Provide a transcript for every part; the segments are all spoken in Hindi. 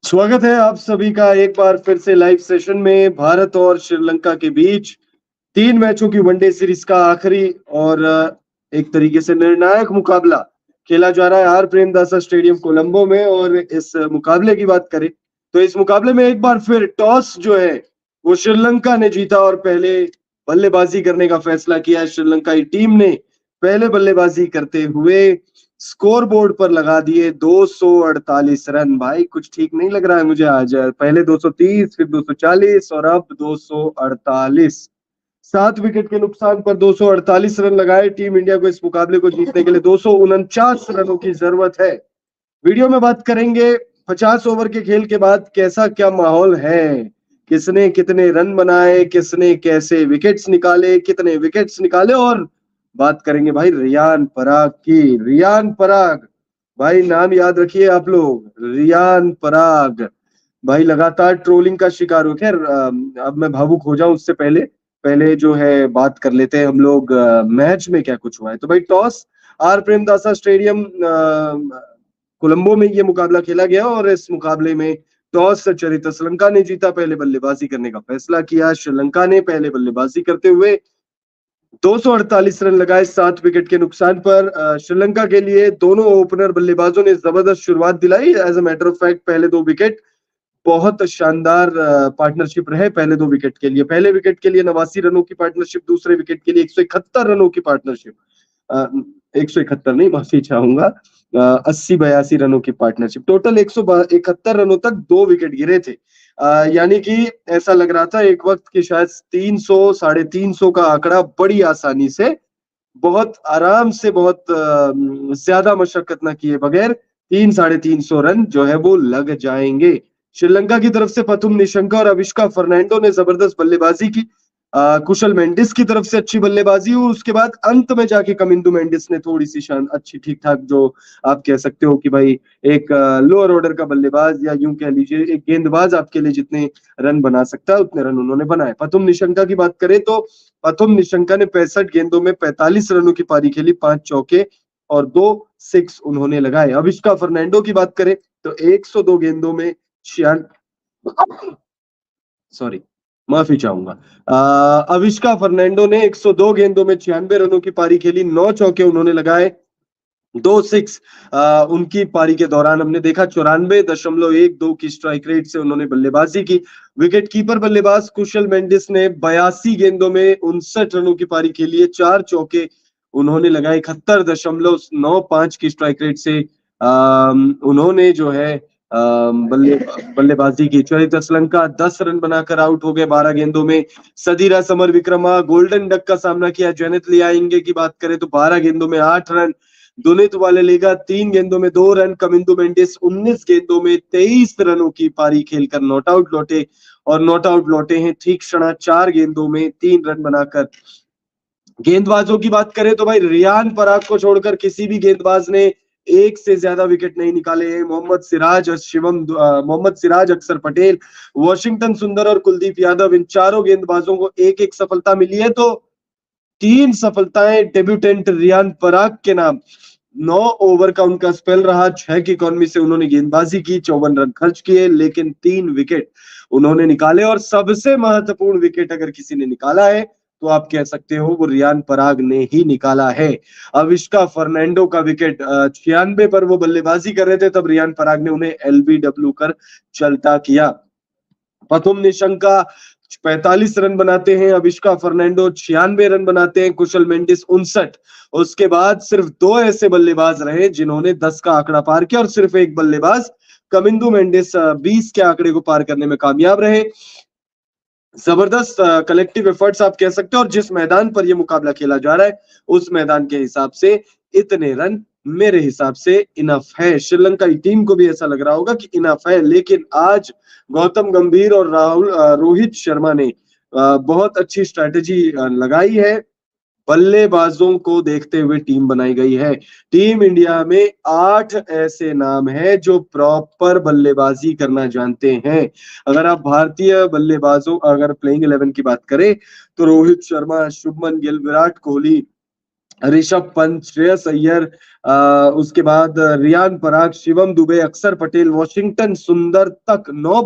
स्वागत है आप सभी का एक बार फिर से लाइव सेशन में भारत और श्रीलंका के बीच 3 मैचों की वनडे सीरीज का आखिरी और एक तरीके से निर्णायक मुकाबला खेला जा रहा है आर प्रेमदासा स्टेडियम कोलंबो में। और इस मुकाबले की बात करें तो इस मुकाबले में एक बार फिर टॉस जो है वो श्रीलंका ने जीता और पहले बल्लेबाजी करने का फैसला किया। श्रीलंकाई टीम ने पहले बल्लेबाजी करते हुए स्कोर बोर्ड पर लगा दिए 248 रन। भाई कुछ ठीक नहीं लग रहा है मुझे आज। पहले 230 फिर 240 और अब 248। 7 विकेट के नुकसान पर 248 रन लगाए। टीम इंडिया को इस मुकाबले को जीतने के लिए 249 रनों की जरूरत है। वीडियो में बात करेंगे 50 ओवर के खेल के बाद कैसा क्या माहौल है, किसने कितने रन बनाए, किसने कैसे विकेट्स निकाले, कितने विकेट्स निकाले। और बात करेंगे भाई रियान पराग की। रियान पराग भाई नाम याद रखिए आप लोग, रियान पराग भाई लगातार ट्रोलिंग का शिकार हो। खैर अब मैं भावुक हो जाऊं उससे पहले पहले जो है बात कर लेते हैं हम लोग मैच में क्या कुछ हुआ है। तो भाई toss R Premadasa stadium Colombo में ये मुकाबला खेला गया और इस मुकाबले में टॉस चरित श्रीलंका ने जीता, पहले बल्लेबाजी करने का फैसला किया। श्रीलंका ने पहले बल्लेबाजी करते हुए 248 रन लगाए 7 विकेट के नुकसान पर। श्रीलंका के लिए दोनों ओपनर बल्लेबाजों ने जबरदस्त शुरुआत दिलाई। As a matter of fact पहले 2 विकेट बहुत शानदार पार्टनरशिप रहे। पहले विकेट के लिए 89 रनों की पार्टनरशिप, दूसरे विकेट के लिए 171 रनों की पार्टनरशिप। 171 नहीं, माफी चाहूंगा, 80-82 रनों की पार्टनरशिप। टोटल 171 रनों तक 2 विकेट गिरे थे। यानी कि ऐसा लग रहा था एक वक्त कि शायद 300 350 का आंकड़ा बड़ी आसानी से, बहुत आराम से, बहुत ज्यादा मशक्कत न किए बगैर 300-350 रन जो है वो लग जाएंगे। श्रीलंका की तरफ से पथुम निशंका और अविष्का फर्नांडो ने जबरदस्त बल्लेबाजी की। कुशल मेंडिस की तरफ से अच्छी बल्लेबाजी हुई। उसके बाद अंत में जाके कमिंदु मेंडिस ने थोड़ी सी शान अच्छी ठीक ठाक, जो आप कह सकते हो कि भाई एक लोअर ऑर्डर का बल्लेबाज या यूं कह लीजिए एक गेंदबाज आपके लिए जितने रन बना सकता है उतने रन उन्होंने बनाए। पथुम निशंका की बात करें तो पथुम निशंका ने 65 गेंदों में 45 रनों की पारी खेली, 5 चौके और 2 6 उन्होंने लगाए। अविष्का फर्नांडो की बात करें तो 102 गेंदों में छियान सॉरी माफी चाहूंगा। अविष्का फर्नांडो ने 102 गेंदों में 96 रनों की पारी खेली, 9 चौके उन्होंने लगाए, 2 6 उनकी पारी के दौरान हमने देखा। 94.12 की स्ट्राइक रेट से उन्होंने बल्लेबाजी की। विकेट कीपर बल्लेबाज कुशल मेंडिस ने 82 गेंदों में 59 रनों की पारी खेली है, 4 चौके उन्होंने लगाए। 71.95 की स्ट्राइक रेट से उन्होंने जो है बल्लेबाजी की। चरित श्रीलंका 10 रन बनाकर आउट हो गए 12 गेंदों में। Sadeera summer Vikrama golden duck का सामना किया। जेनिथ लियाइंगे की बात करें तो 12 गेंदों में 8 रन। दुनित वालेलिगा 3 गेंदों में 2 रन। कमिंदु मेंडिस 19 गेंदों में 23 रनों की पारी खेलकर नॉट आउट लौटे और नॉट आउट लौटे हैं तीक्ष्णा 4 गेंदों में 3 रन बनाकर। गेंदबाजों की बात करें तो भाई रियान पराग को छोड़कर किसी भी गेंदबाज ने एक से ज्यादा विकेट नहीं निकाले हैं। मोहम्मद सिराज, अक्षर पटेल, वॉशिंगटन सुंदर और कुलदीप यादव, इन चारों गेंदबाजों को एक एक सफलता मिली है। तो 3 सफलताएं डेब्यूटेंट रियान पराग के नाम। 9 ओवर का उनका स्पेल रहा, 6 की इकॉनमी से उन्होंने गेंदबाजी की, 54 रन खर्च किए, लेकिन 3 विकेट उन्होंने निकाले। और सबसे महत्वपूर्ण विकेट अगर किसी ने निकाला है तो आप कह सकते हो वो रियान पराग ने ही निकाला है। अविष्का फर्नांडो का विकेट 96 पर वो बल्लेबाजी कर रहे थे, तब रियान पराग ने उन्हें एलबीडब्ल्यू कर चलता किया। पथुम निशंका 45 रन बनाते हैं, अविष्का फर्नांडो 96 रन बनाते हैं, कुशल मेंडिस 59। उसके बाद सिर्फ 2 ऐसे बल्लेबाज रहे जिन्होंने 10 का आंकड़ा पार किया और सिर्फ एक बल्लेबाज कमिंदु मेंडिस 20 के आंकड़े को पार करने में कामयाब रहे। जबरदस्त कलेक्टिव एफर्ट्स आप कह सकते हो। और जिस मैदान पर यह मुकाबला खेला जा रहा है उस मैदान के हिसाब से इतने रन मेरे हिसाब से इनफ है। श्रीलंका की टीम को भी ऐसा लग रहा होगा कि इनफ है, लेकिन आज गौतम गंभीर और रोहित शर्मा ने बहुत अच्छी स्ट्रैटेजी लगाई है। बल्लेबाजों को देखते हुए टीम बनाई गई है। टीम इंडिया में 8 ऐसे नाम हैं जो प्रॉपर बल्लेबाजी करना जानते हैं। अगर आप भारतीय बल्लेबाजों, अगर प्लेइंग 11 की बात करें तो रोहित शर्मा, शुभमन गिल, विराट कोहली, ऋषभ पंत, श्रेयस अय्यर, उसके बाद रियान पराग, शिवम दुबे, अक्षर पटेल, वॉशिंगटन सुंदर तक 9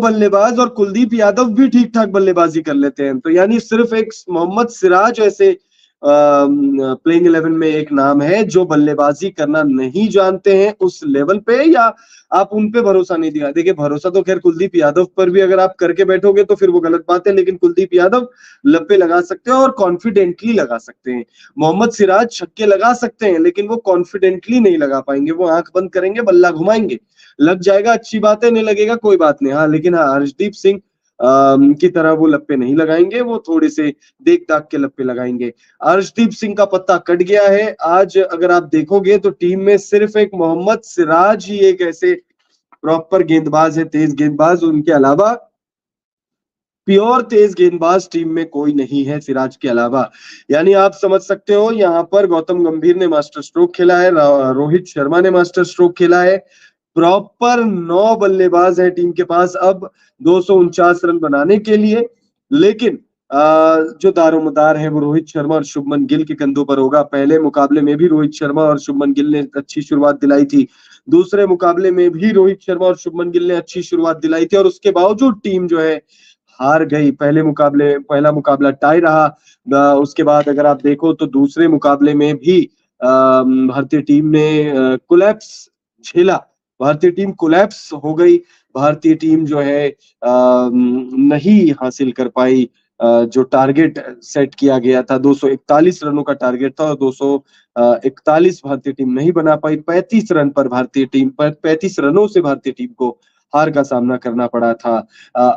बल्लेबाज और कुलदीप यादव भी ठीक ठाक बल्लेबाजी कर लेते हैं। तो यानी सिर्फ एक मोहम्मद सिराज ऐसे प्लेइंग 11 में एक नाम है जो बल्लेबाजी करना नहीं जानते हैं उस लेवल पे, या आप उन पे भरोसा नहीं दिया। देखिए, भरोसा तो खैर कुलदीप यादव पर भी अगर आप करके बैठोगे तो फिर वो गलत बात है, लेकिन कुलदीप यादव लप्पे लगा सकते हैं और कॉन्फिडेंटली लगा सकते हैं। मोहम्मद सिराज छक्के लगा सकते हैं लेकिन वो कॉन्फिडेंटली नहीं लगा पाएंगे, वो आंख बंद करेंगे, बल्ला घुमाएंगे, लग जाएगा अच्छी बात है, नहीं लगेगा कोई बात नहीं। हाँ, लेकिन हाँ, हर्षदीप सिंह की तरह वो लप्पे नहीं लगाएंगे, वो थोड़े से देख दाग के लप्पे लगाएंगे। अर्शदीप सिंह का पत्ता कट गया है। आज अगर आप देखोगे तो टीम में सिर्फ एक मोहम्मद सिराज ही एक ऐसे प्रॉपर गेंदबाज है, तेज गेंदबाज, उनके अलावा प्योर तेज गेंदबाज टीम में कोई नहीं है सिराज के अलावा। यानी आप समझ सकते हो, यहाँ पर गौतम गंभीर ने मास्टर स्ट्रोक खेला है, रोहित शर्मा ने मास्टर स्ट्रोक खेला है, प्रॉपर 9 बल्लेबाज है टीम के पास अब 249 रन बनाने के लिए। लेकिन जो दारोमदार है वो रोहित शर्मा और शुभमन गिल के कंधों पर होगा। पहले मुकाबले में भी रोहित शर्मा और शुभमन गिल ने अच्छी शुरुआत दिलाई थी, दूसरे मुकाबले में भी रोहित शर्मा और शुभमन गिल ने अच्छी शुरुआत दिलाई थी, और उसके बावजूद टीम जो है हार गई। पहला मुकाबला टाई रहा। उसके बाद अगर आप देखो तो दूसरे मुकाबले में भी भारतीय टीम ने कोलैप्स झेला, भारतीय टीम कोलैप्स हो गई। भारतीय टीम जो है नहीं हासिल कर पाई जो टारगेट सेट किया गया था। 241 रनों का टारगेट था और 241 भारतीय टीम नहीं बना पाई। 35 रन पर भारतीय टीम पर 35 रनों से भारतीय टीम को हार का सामना करना पड़ा था।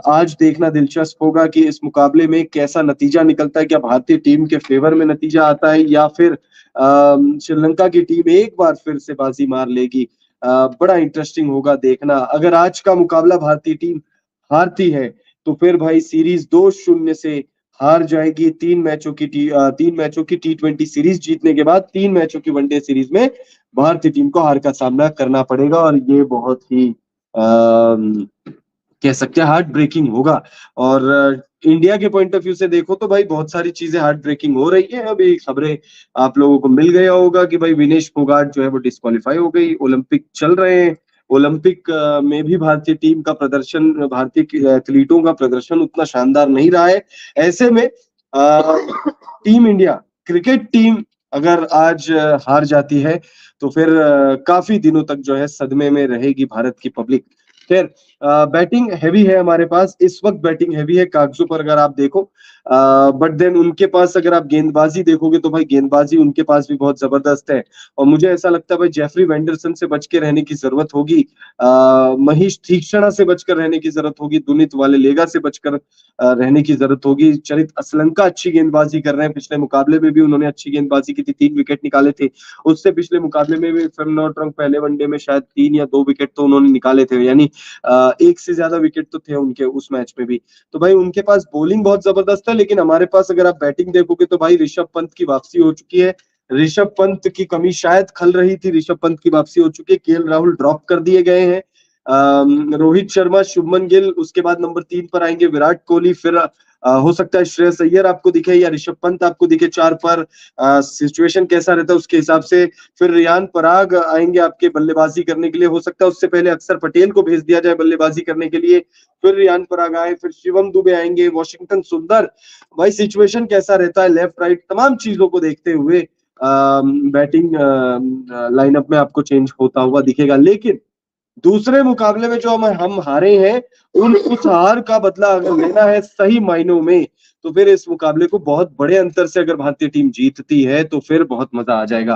आज देखना दिलचस्प होगा कि इस मुकाबले में कैसा नतीजा निकलता है, क्या भारतीय टीम के फेवर में नतीजा आता है या फिर श्रीलंका की टीम एक बार फिर से बाजी मार लेगी। बड़ा इंटरेस्टिंग होगा देखना। अगर आज का मुकाबला भारतीय टीम हारती है तो फिर भाई सीरीज 2-0 से हार जाएगी। 3 मैचों की T20 सीरीज जीतने के बाद 3 मैचों की वनडे सीरीज में भारतीय टीम को हार का सामना करना पड़ेगा, और ये बहुत ही कह सकते हैं हार्ट ब्रेकिंग होगा। और इंडिया के पॉइंट ऑफ व्यू से देखो तो भाई बहुत सारी चीजें हार्ट ब्रेकिंग हो रही है। अभी खबरें आप लोगों को मिल गया होगा कि भाई विनेश फोगाट जो है वो डिस्क्वालीफाई हो गई। ओलंपिक चल रहे हैं, ओलंपिक में भी भारतीय टीम का प्रदर्शन, भारतीय एथलीटों का प्रदर्शन उतना शानदार नहीं रहा है। ऐसे में टीम इंडिया क्रिकेट टीम अगर आज हार जाती है तो फिर काफी दिनों तक जो है सदमे में रहेगी भारत की पब्लिक। खैर, बैटिंग हैवी है हमारे पास इस वक्त, बैटिंग हैवी है कागजों पर अगर आप देखो, बट देन उनके पास अगर आप गेंदबाजी देखोगे तो भाई गेंदबाजी उनके पास भी बहुत जबरदस्त है। और मुझे ऐसा लगता है भाई जेफरी वेंडरसन से बच के रहने की जरूरत होगी, महेश तीक्षणा से बचकर रहने की जरूरत होगी, दुनित वालेलेगा से बचकर रहने की जरूरत होगी। चरित असलंका अच्छी गेंदबाजी कर रहे हैं, पिछले मुकाबले में भी उन्होंने अच्छी गेंदबाजी की थी, 3 विकेट निकाले थे। उससे पिछले मुकाबले में भी if I am not wrong पहले वनडे में शायद 3 या 2 विकेट तो उन्होंने निकाले थे, यानी एक से ज्यादा विकेट तो थे उनके उस मैच में भी। तो भाई उनके पास बॉलिंग बहुत जबरदस्त है, लेकिन हमारे पास अगर आप बैटिंग देखोगे तो भाई ऋषभ पंत की वापसी हो चुकी है। ऋषभ पंत की कमी शायद खल रही थी, ऋषभ पंत की वापसी हो चुकी है। केएल राहुल ड्रॉप कर दिए गए हैं। रोहित शर्मा, शुभमन गिल, उसके बाद नंबर 3 पर आएंगे विराट कोहली, फिर हो सकता है श्रेयस अय्यर आपको दिखे या ऋषभ पंत आपको दिखे 4 पर। सिचुएशन कैसा रहता है उसके हिसाब से फिर रियान पराग आएंगे आपके बल्लेबाजी करने के लिए। हो सकता है उससे पहले अक्षर पटेल को भेज दिया जाए बल्लेबाजी करने के लिए, फिर रियान पराग आए, फिर शिवम दुबे आएंगे, वॉशिंगटन सुंदर। भाई सिचुएशन कैसा रहता है, लेफ्ट राइट तमाम चीजों को देखते हुए बैटिंग लाइनअप में आपको चेंज होता हुआ दिखेगा। लेकिन दूसरे मुकाबले में जो हम हारे हैं, उस हार का बदला अगर लेना है सही मायनों में तो फिर इस मुकाबले को बहुत बड़े अंतर से अगर भारतीय टीम जीतती है तो फिर बहुत मजा आ जाएगा।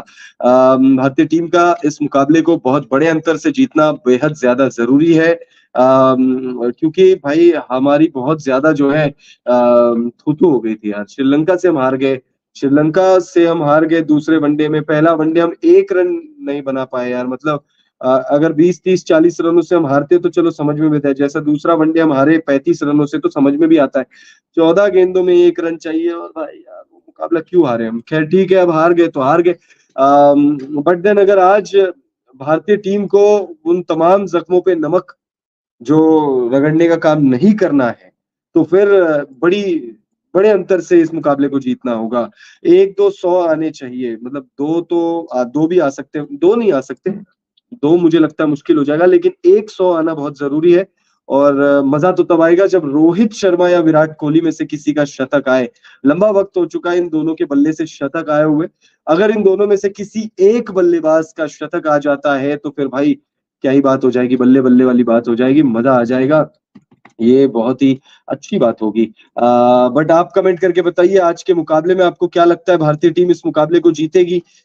भारतीय टीम का इस मुकाबले को बहुत बड़े अंतर से जीतना बेहद ज्यादा जरूरी है, क्योंकि भाई हमारी बहुत ज्यादा जो है थूथू हो गई थी यार। श्रीलंका से हम हार गए, श्रीलंका से हम हार गए दूसरे वनडे में। पहला वनडे हम 1 रन नहीं बना पाए यार, मतलब अगर 20, 30, 40 रनों से हम हारते तो चलो समझ में भी आता है, जैसा दूसरा वनडे हम हारे 35 रनों से तो समझ में भी आता है। 14 गेंदों में 1 रन चाहिए, और भाई यार वो मुकाबला क्यों हारे हम। खैर ठीक है, अब हार गए तो हार गए। बट देन अगर आज भारतीय टीम को उन तमाम जख्मों पे नमक जो रगड़ने का काम नहीं करना है तो फिर बड़ी बड़े अंतर से इस मुकाबले को जीतना होगा। 1-2 100 आने चाहिए, मतलब 2 तो 2 भी आ सकते हैं, 2 नहीं आ सकते, 2 मुझे लगता है मुश्किल हो जाएगा, लेकिन 100 आना बहुत ज़रूरी है और मज़ा तो तब आएगा जब रोहित शर्मा या विराट कोहली में से किसी का शतक आए। लंबा वक़्त हो चुका है इन दोनों के बल्ले से शतक आए हुए। अगर इन दोनों में से किसी एक बल्लेबाज का शतक आ जाता है, तो फिर भाई क्या ही बात हो जाएगी, बल्ले-बल्ले वाली बात हो जाएगी, मज़ा आ जाएगा। ये बहुत ही अच्छी बात होगी। बट आप कमेंट करके बताइए आज के मुकाबले में आपको क्या लगता है भारतीय टीम इस मुकाबले को जीतेगी